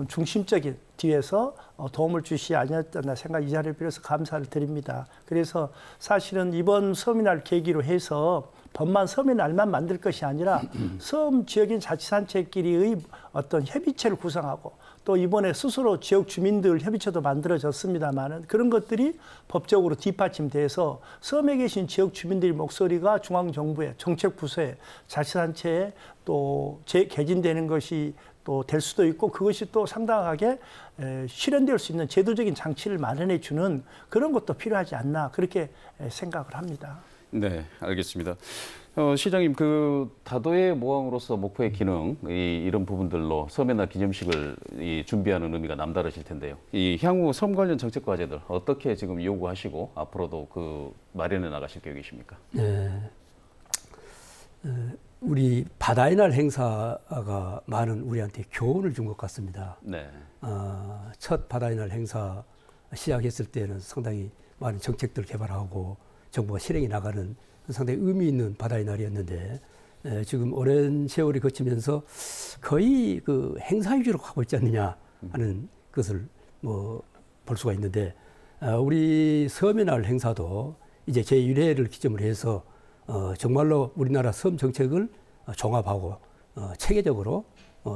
중심적인 뒤에서 도움을 주시지 아니었나 생각 이 자리를 빌어서 감사를 드립니다. 그래서 사실은 이번 섬이날 계기로 해서 법만 섬의 날만 만들 것이 아니라 섬 지역인 자치단체끼리의 어떤 협의체를 구성하고 또 이번에 스스로 지역 주민들 협의체도 만들어졌습니다만 그런 것들이 법적으로 뒷받침돼서 섬에 계신 지역 주민들의 목소리가 중앙정부의 정책부서에 자치단체에 또 개진되는 것이 또 될 수도 있고 그것이 또 상당하게 실현될 수 있는 제도적인 장치를 마련해 주는 그런 것도 필요하지 않나 그렇게 생각을 합니다. 네, 알겠습니다. 시장님, 그 다도의 모항으로서 목포의 기능 이런 부분들로 섬의 날 기념식을 준비하는 의미가 남다르실 텐데요. 이 향후 섬 관련 정책 과제들 어떻게 지금 요구하시고 앞으로도 그 마련해 나가실 계획이십니까? 네. 우리 바다의 날 행사가 많은 우리한테 교훈을 준 것 같습니다. 네. 첫 바다의 날 행사 시작했을 때는 상당히 많은 정책들 개발하고 정부가 실행해 나가는 상당히 의미 있는 바다의 날이었는데 지금 오랜 세월이 거치면서 거의 그 행사 위주로 가고 있지 않느냐 하는 것을 뭐 볼 수가 있는데, 우리 섬의 날 행사도 이제 제1회를 기점으로 해서 정말로 우리나라 섬 정책을 종합하고 체계적으로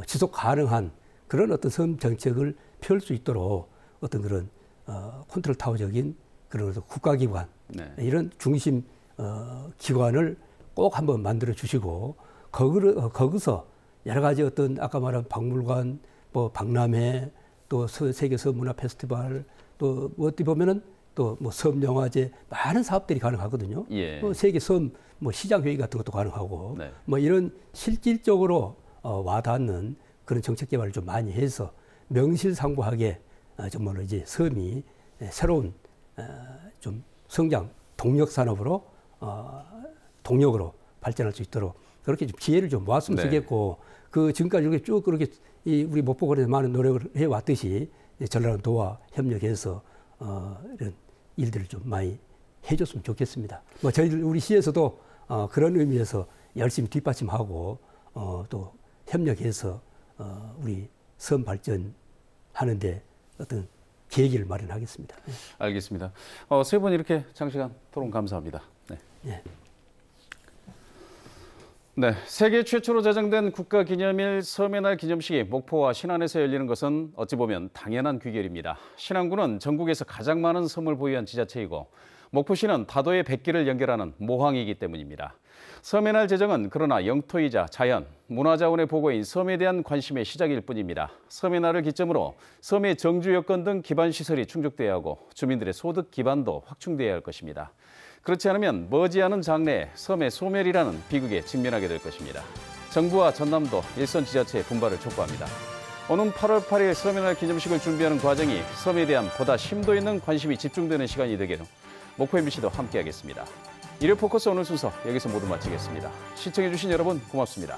지속 가능한 그런 어떤 섬 정책을 펼 수 있도록 어떤 그런 컨트롤 타워적인 그런 국가기관, 네. 이런 중심 기관을 꼭 한번 만들어 주시고, 거기서 여러 가지 어떤 아까 말한 박물관, 뭐 박람회, 또 세계 섬문화 페스티벌, 또 어떻게 보면은 또 뭐 섬영화제, 많은 사업들이 가능하거든요. 예. 또 세계 섬 뭐 시장 회의 같은 것도 가능하고, 네. 뭐 이런 실질적으로 와닿는 그런 정책 개발을 좀 많이 해서 명실상부하게 정말로 이제 섬이 새로운 좀 성장 동력 산업으로 동력으로 발전할 수 있도록 그렇게 좀 기회를 좀 모았으면 네. 좋겠고, 그 지금까지 이렇게 쭉 그렇게 우리 목포군에서 많은 노력을 해왔듯이 전라남도와 협력해서 이런 일들을 좀 많이 해줬으면 좋겠습니다. 뭐 저희들 우리 시에서도 그런 의미에서 열심히 뒷받침하고 또 협력해서 우리 섬 발전하는데 어떤 계기를 마련하겠습니다. 네. 알겠습니다. 세 분 이렇게 장시간 토론 감사합니다. 네. 네. 네, 세계 최초로 제정된 국가기념일 섬의 날 기념식이 목포와 신안에서 열리는 것은 어찌 보면 당연한 귀결입니다. 신안군은 전국에서 가장 많은 섬을 보유한 지자체이고 목포시는 다도의 100기를 연결하는 모항이기 때문입니다. 섬의 날 제정은 그러나 영토이자 자연, 문화자원의 보고인 섬에 대한 관심의 시작일 뿐입니다. 섬의 날을 기점으로 섬의 정주 여건 등 기반 시설이 충족돼야 하고 주민들의 소득 기반도 확충돼야 할 것입니다. 그렇지 않으면 머지않은 장래에 섬의 소멸이라는 비극에 직면하게 될 것입니다. 정부와 전남도, 일선 지자체의 분발을 촉구합니다. 오는 8월 8일 섬의 날 기념식을 준비하는 과정이 섬에 대한 보다 심도 있는 관심이 집중되는 시간이 되기를 목포 MBC도 함께하겠습니다. 일요 포커스 오늘 순서 여기서 모두 마치겠습니다. 시청해주신 여러분 고맙습니다.